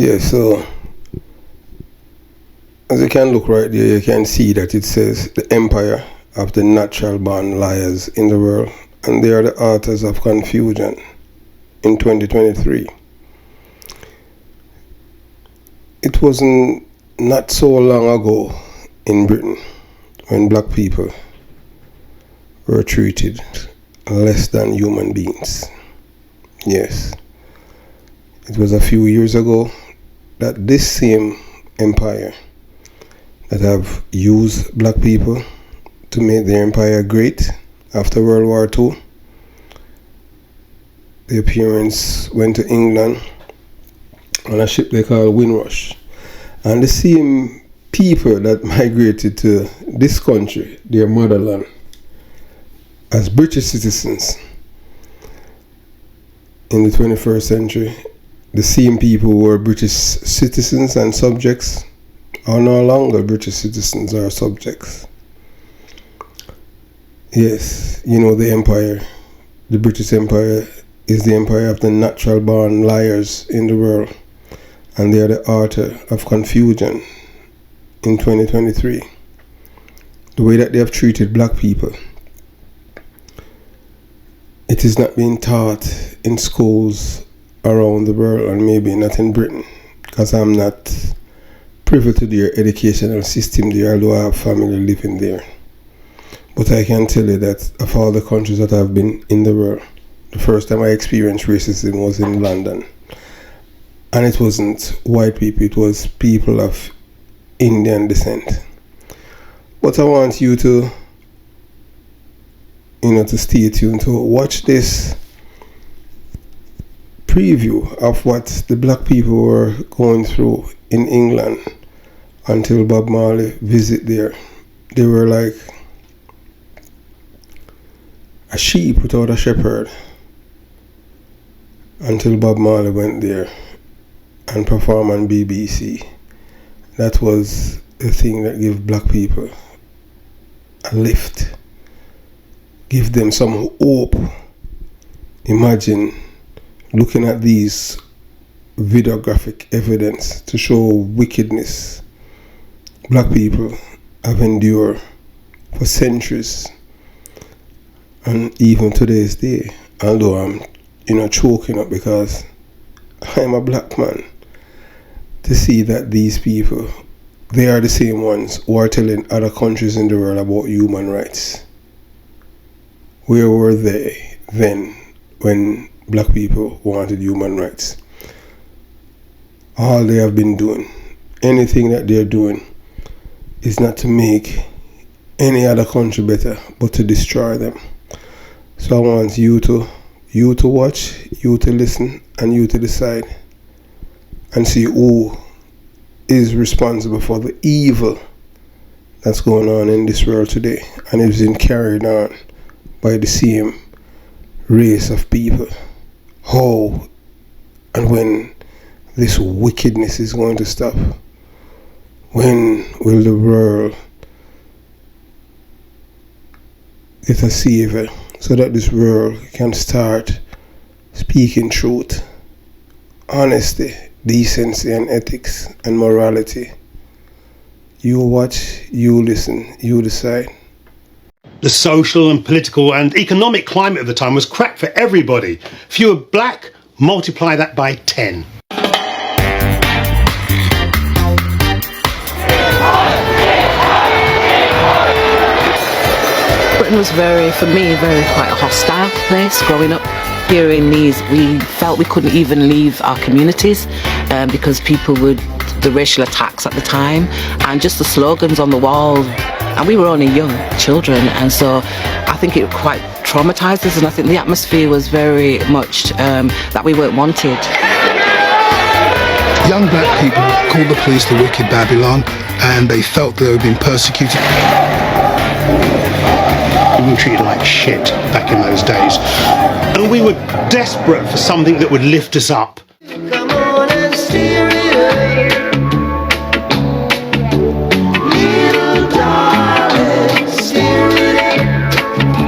Yeah, so as you can look right there, you can see that it says the empire of the natural born liars in the world, and they are the authors of confusion in 2023. It wasn't not so long ago in Britain when black people were treated less than human beings. Yes, it was a few years ago that this same empire that have used black people to make their empire great after World War II. Their parents went to England on a ship they call Windrush. And the same people that migrated to this country, their motherland, as British citizens in the 21st century, the same people who were British citizens and subjects are no longer British citizens or subjects. Yes, you know, the empire, the British Empire, is the empire of the natural born liars in the world, and they are the author of confusion in 2023. The way that they have treated black people, it is not being taught in schools around the world, and maybe not in Britain, because I'm not privy to their educational system there, although I have family living there. But I can tell you that of all the countries that I've been in the world, the first time I experienced racism was in London. And it wasn't white people, it was people of Indian descent. But I want you to, to stay tuned, to watch this preview of what the black people were going through in England until Bob Marley visit there. They were like a sheep without a shepherd until Bob Marley went there and performed on BBC. That was the thing that gave black people a lift, give them some hope. Imagine looking at these videographic evidence to show wickedness black people have endured for centuries, and even today's day. Although I'm choking up because I'm a black man, to see that these people, they are the same ones who are telling other countries in the world about human rights. Where were they then when black people wanted human rights? All they have been doing, anything that they're doing, is not to make any other country better, but to destroy them. So I want you to watch, you to listen, and you to decide and see who is responsible for the evil that's going on in this world today, and it's been carried on by the same race of people. How and when this wickedness is going to stop? When will the world get a savior so that this world can start speaking truth, honesty, decency and ethics and morality? You watch, you listen, you decide. The social and political and economic climate of the time was crap for everybody. If you were black, multiply that by 10. Britain was for me, quite a hostile place growing up. Hearing these, we felt we couldn't even leave our communities because the racial attacks at the time and just the slogans on the wall. And we were only young children, and so I think it quite traumatized us, and I think the atmosphere was very much that we weren't wanted. Young black people called the police the wicked Babylon, and they felt they were being persecuted. We were treated like shit back in those days, and we were desperate for something that would lift us up. Come on and steer it. Little darling, steer it.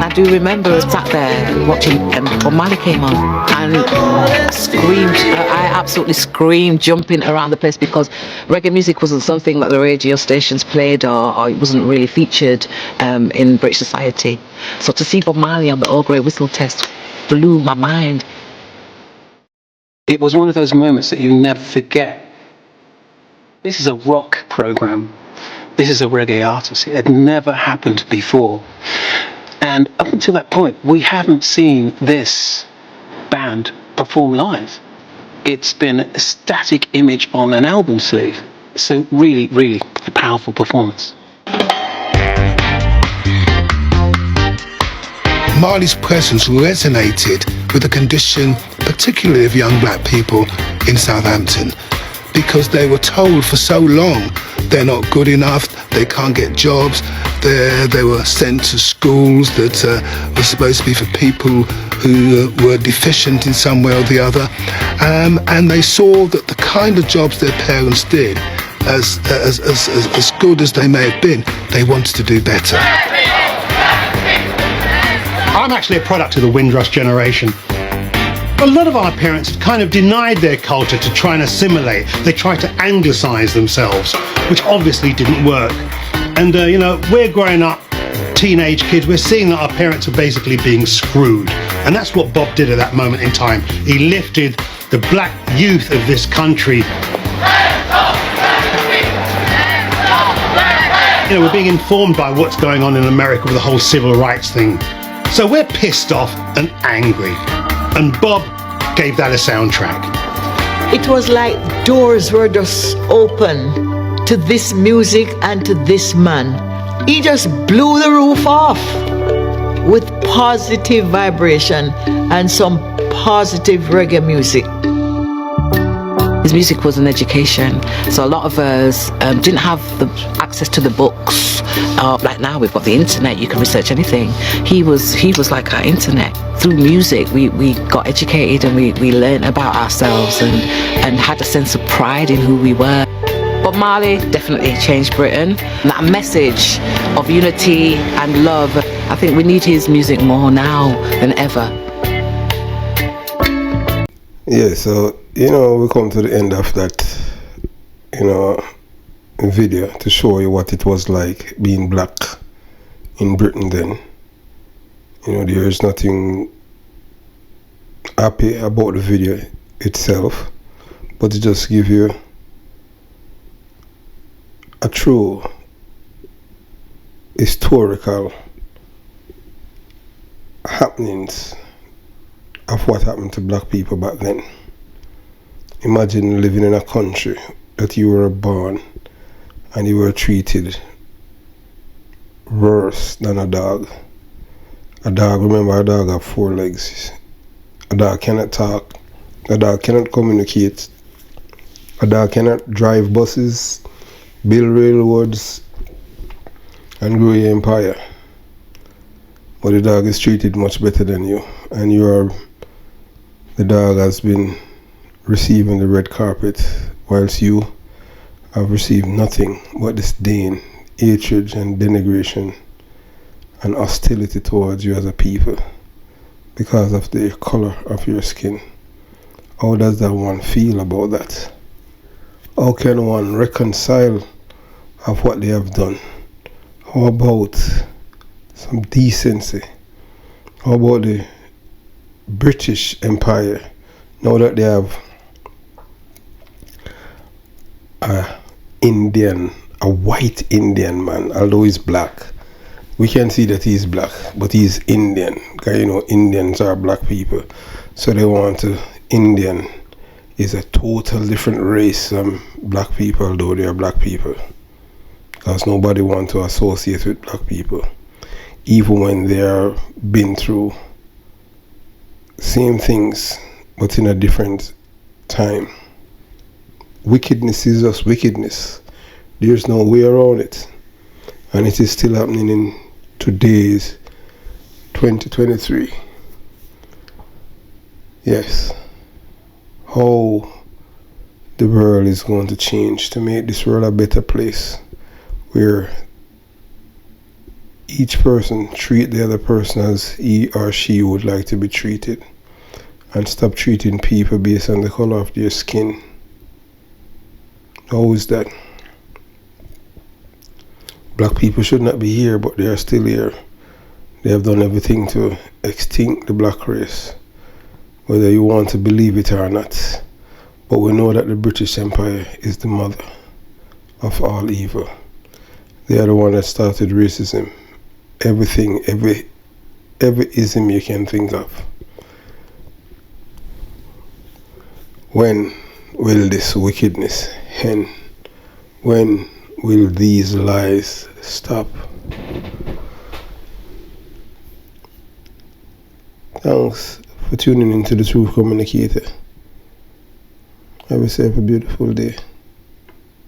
I do do remember us sat there watching when Marley came on, and I screamed. I absolutely screamed, jumping around the place, because reggae music wasn't something that the radio stations played, or it wasn't really featured in British society. So to see Bob Marley on the All Grey Whistle Test blew my mind. It was one of those moments that you never forget. This is a rock program. This is a reggae artist. It had never happened before. And up until that point, we haven't seen this band perform live. It's been a static image on an album sleeve. So really, really a powerful performance. Marley's presence resonated with the condition, particularly of young black people in Southampton, because they were told for so long they're not good enough, they can't get jobs, they were sent to schools that were supposed to be for people who were deficient in some way or the other, and they saw that the kind of jobs their parents did, as good as they may have been, they wanted to do better. I'm actually a product of the Windrush generation. A lot of our parents kind of denied their culture to try and assimilate. They tried to anglicise themselves, which obviously didn't work. And, we're growing up, teenage kids, we're seeing that our parents are basically being screwed. And that's what Bob did at that moment in time. He lifted the black youth of this country. We're being informed by what's going on in America with the whole civil rights thing. So we're pissed off and angry. And Bob gave that a soundtrack. It was like doors were just open to this music and to this man. He just blew the roof off with positive vibration and some positive reggae music. His music was an education, so a lot of us didn't have the access to the books. Like now we've got the internet, you can research anything. He was like our internet. Through music we got educated, and we learned about ourselves and had a sense of pride in who we were. But Marley definitely changed Britain. And that message of unity and love, I think we need his music more now than ever. Yeah, so we come to the end of that video to show you what it was like being black in Britain then. There is nothing happy about the video itself, but to just give you a true historical happenings of what happened to black people back then. Imagine living in a country that you were born and you were treated worse than a dog. Remember, a dog have 4 legs. A dog cannot talk. A dog cannot communicate. A dog cannot drive buses, build railroads, and grow your empire. But the dog is treated much better than you, and the dog has been receiving the red carpet, whilst you have received nothing but disdain, hatred, and denigration, and hostility towards you as a people because of the color of your skin. How does that one feel about that? How can one reconcile of what they have done? How about some decency? How about the British Empire, now that they have a white Indian man, although he's black, we can see that he's black, but he's Indian, because Indians are black people, so they want to, Indian is a total different race from black people, although they are black people, because nobody wants to associate with black people, even when they are been through same things but in a different time. Wickedness is just wickedness. There's no way around it, and it is still happening in today's 2023. Yes, how the world is going to change to make this world a better place, where each person treat the other person as he or she would like to be treated, and stop treating people based on the color of their skin. How is that? Black people should not be here, but they are still here. They have done everything to extinct the black race, whether you want to believe it or not. But we know that the British Empire is the mother of all evil. They are the one that started racism. Everything, every ism you can think of. When will this wickedness end? When will these lies stop? Thanks for tuning into the Truth Communicator. Have yourself a beautiful day.